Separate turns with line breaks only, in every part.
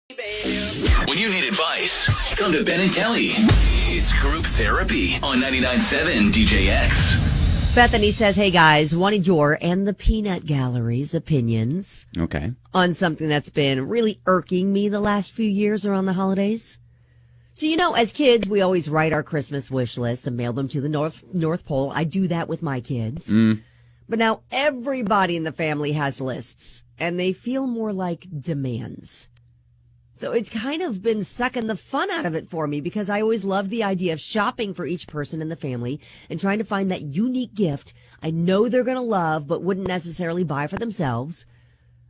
When you need advice, come to Ben and Kelly. It's Group Therapy on 99.7 DJX.
Bethany says, hey guys, wanted your and the Peanut Gallery's opinions on something that's been really irking me the last few years around the holidays. So, as kids, we always write our Christmas wish lists and mail them to the North Pole. I do that with my kids. But now everybody in the family has lists, and they feel more like demands. So it's kind of been sucking the fun out of it for me because I always loved the idea of shopping for each person in the family and trying to find that unique gift I know they're going to love but wouldn't necessarily buy for themselves.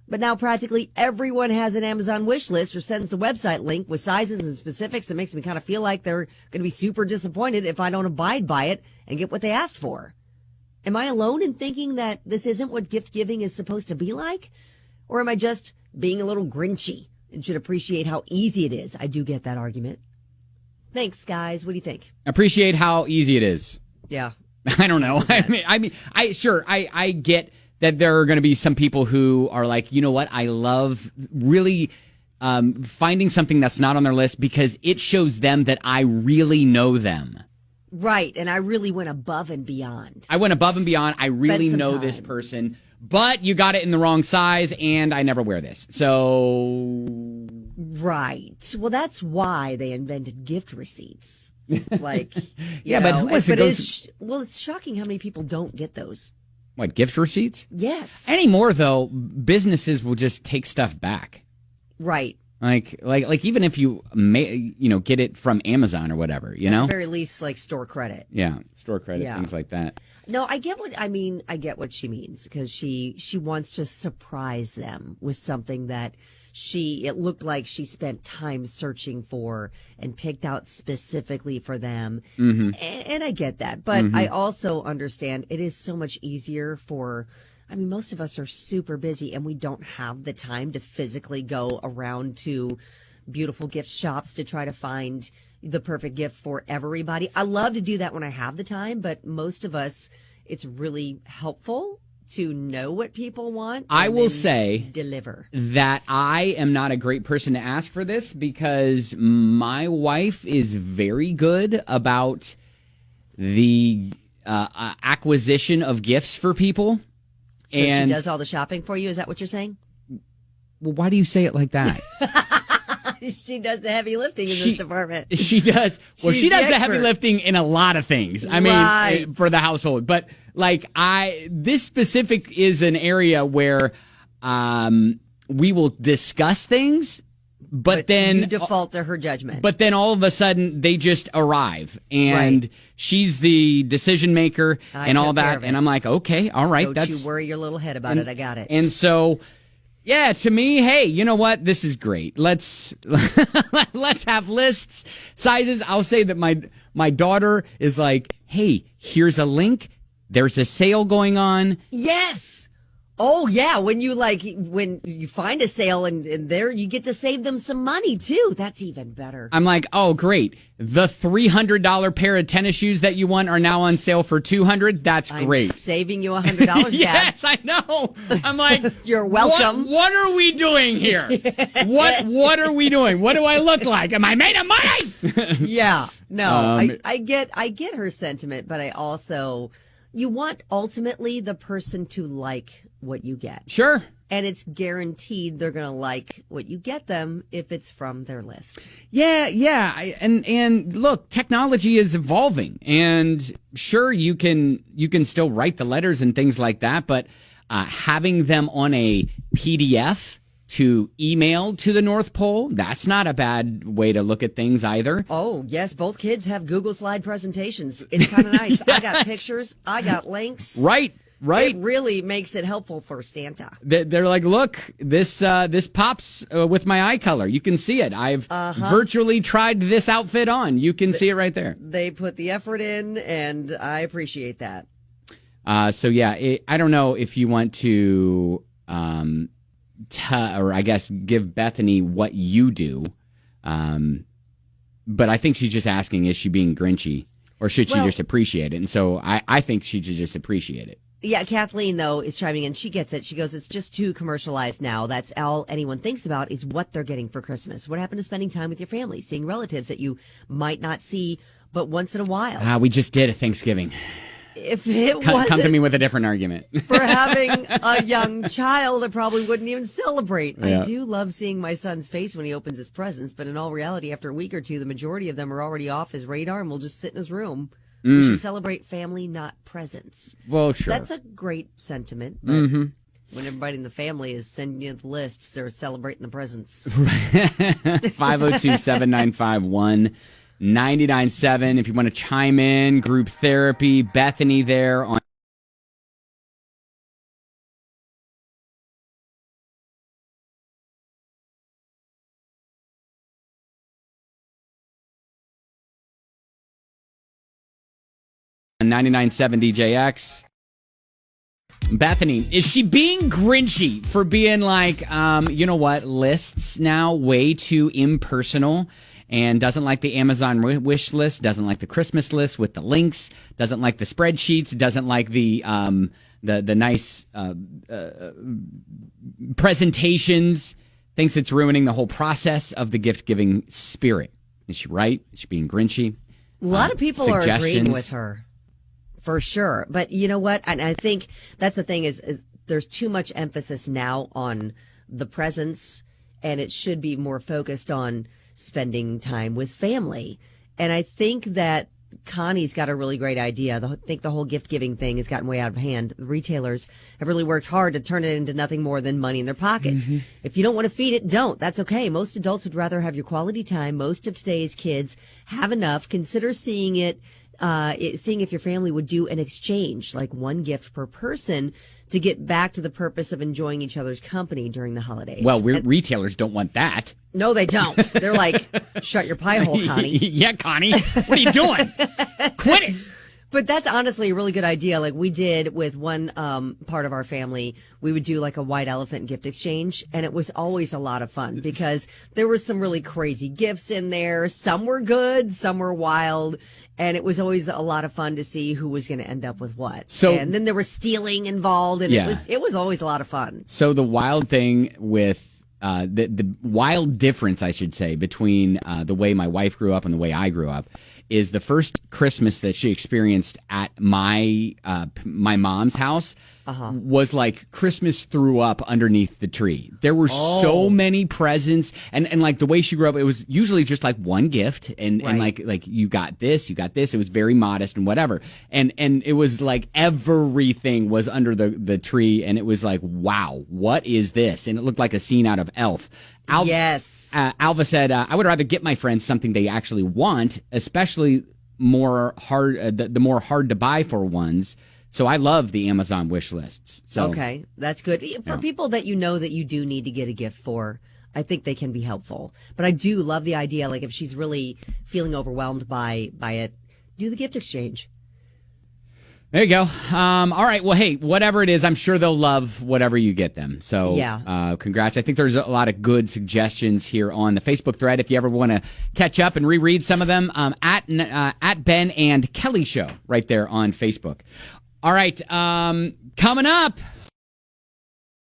But now practically everyone has an Amazon wish list or sends the website link with sizes and specifics. It makes me kind of feel like they're going to be super disappointed if I don't abide by it and get what they asked for. Am I alone in thinking that this isn't what gift giving is supposed to be like? Or am I just being a little grinchy and should appreciate how easy it is? I do get that argument. Thanks, guys. What do you think?
Appreciate how easy it is.
Yeah.
I don't know. I get that there are going to be some people who are like, you know what? I love really finding something that's not on their list because it shows them that I really know them.
Right. And I really went above and beyond.
I went above and beyond. I really know this person, but you got it in the wrong size and I never wear this. So.
Right. Well, that's why they invented gift receipts. Like,
yeah, but who wants to go?
Well, it's shocking how many people don't get those.
What, gift receipts?
Yes.
Anymore, though, businesses will just take stuff back.
Right.
Like even if you get it from Amazon or whatever,
At the very least, like store credit.
Yeah, store credit, things like that.
No, I get what she means because she wants to surprise them with something that it looked like she spent time searching for and picked out specifically for them. Mm-hmm. And I get that. But I also understand it is so much easier most of us are super busy and we don't have the time to physically go around to beautiful gift shops to try to find the perfect gift for everybody. I love to do that when I have the time, but most of us, it's really helpful to know what people want.
I will say
deliver
that I am not a great person to ask for this because my wife is very good about the acquisition of gifts for people.
So she does all the shopping for you? Is that what you're saying?
Well, why do you say it like that?
She does the heavy lifting in this department.
She does. Well, she does the heavy lifting in a lot of things. I mean, for the household. But this specific is an area where we will discuss things, but then
you default to her judgment.
But then all of a sudden they just arrive, and she's the decision maker and all that. And I'm like, okay, all right.
Don't you worry your little head about it. I got it.
And so. Yeah, to me, hey, you know what? This is great. Let's have lists, sizes. I'll say that my daughter is like, hey, here's a link. There's a sale going on.
Yes. Oh, yeah. When you find a sale and there you get to save them some money, too. That's even better.
I'm like, oh, great. The $300 pair of tennis shoes that you want are now on sale for $200. That's great.
I'm saving you $100,
Yes, I know. I'm like,
you're welcome.
What are we doing here? What are we doing? What do I look like? Am I made of money?
Yeah. No, I get her sentiment, but I also... You want ultimately the person to like what you get.
Sure.
And it's guaranteed they're going to like what you get them if it's from their list.
Yeah. And look, technology is evolving. And sure, you can still write the letters and things like that. But having them on a PDF to email to the North Pole, that's not a bad way to look at things either.
Oh, yes. Both kids have Google slide presentations. It's kind of nice. Yes. I got pictures. I got links.
Right. It
really makes it helpful for Santa.
They're like, look, this pops with my eye color. You can see it. I've virtually tried this outfit on. You can see it right there.
They put the effort in, and I appreciate that.
So, yeah, I don't know if you want to... or I guess give Bethany what you do. But I think she's just asking, is she being grinchy or should she just appreciate it? And so I think she should just appreciate it.
Yeah, Kathleen, though, is chiming in. She gets it. She goes, it's just too commercialized now. That's all anyone thinks about is what they're getting for Christmas. What happened to spending time with your family, seeing relatives that you might not see but once in a while?
We just did a Thanksgiving.
If it
come to me with a different argument.
For having a young child, I probably wouldn't even celebrate. Yeah. I do love seeing my son's face when he opens his presents, but in all reality, after a week or two, the majority of them are already off his radar and will just sit in his room. We should celebrate family, not presents.
Well, sure.
That's a great sentiment. But when everybody in the family is sending you the lists, they're celebrating the presents.
502-795-1997. If you want to chime in, group therapy, Bethany there on. On 99.7 DJX. Bethany, is she being grinchy for being like, you know what, lists now way too impersonal and doesn't like the Amazon wish list, doesn't like the Christmas list with the links, doesn't like the spreadsheets, doesn't like the nice presentations, thinks it's ruining the whole process of the gift-giving spirit. Is she right? Is she being grinchy?
A lot of people are agreeing with her. For sure. But you know what? And I think that's the thing is there's too much emphasis now on the presents, and it should be more focused on spending time with family. And I think that Connie's got a really great idea. I think the whole gift giving thing has gotten way out of hand. The retailers have really worked hard to turn it into nothing more than money in their pockets. If you don't want to feed it, don't. That's okay. Most adults would rather have your quality time. Most of today's kids have enough. Consider seeing seeing if your family would do an exchange, like one gift per person, to get back to the purpose of enjoying each other's company during the holidays.
Well, retailers don't want that.
No, they don't. They're like, shut your pie hole, Connie.
Yeah, Connie. What are you doing? Quit it.
But that's honestly a really good idea. Like we did with one part of our family, we would do like a white elephant gift exchange. And it was always a lot of fun because there were some really crazy gifts in there. Some were good, some were wild. And it was always a lot of fun to see who was going to end up with what. And then there was stealing involved, and it was always a lot of fun.
So the wild thing with the wild difference, I should say, between the way my wife grew up and the way I grew up is the first Christmas that she experienced at my mom's house was like Christmas threw up underneath the tree. There were so many presents, and like the way she grew up, it was usually just like one gift, and like you got this. It was very modest and whatever, and it was like everything was under the tree, and it was like, wow, what is this? And it looked like a scene out of Elf.
Yes.
Alva said, I would rather get my friends something they actually want, especially the more hard to buy for ones. So I love the Amazon wish lists. So
okay, that's good. For people that you know that you do need to get a gift for, I think they can be helpful. But I do love the idea, like if she's really feeling overwhelmed by it, do the gift exchange.
There you go. All right. Well, hey, whatever it is, I'm sure they'll love whatever you get them. So congrats. I think there's a lot of good suggestions here on the Facebook thread. If you ever want to catch up and reread some of them, at Ben and Kelly Show right there on Facebook. All right. Coming up.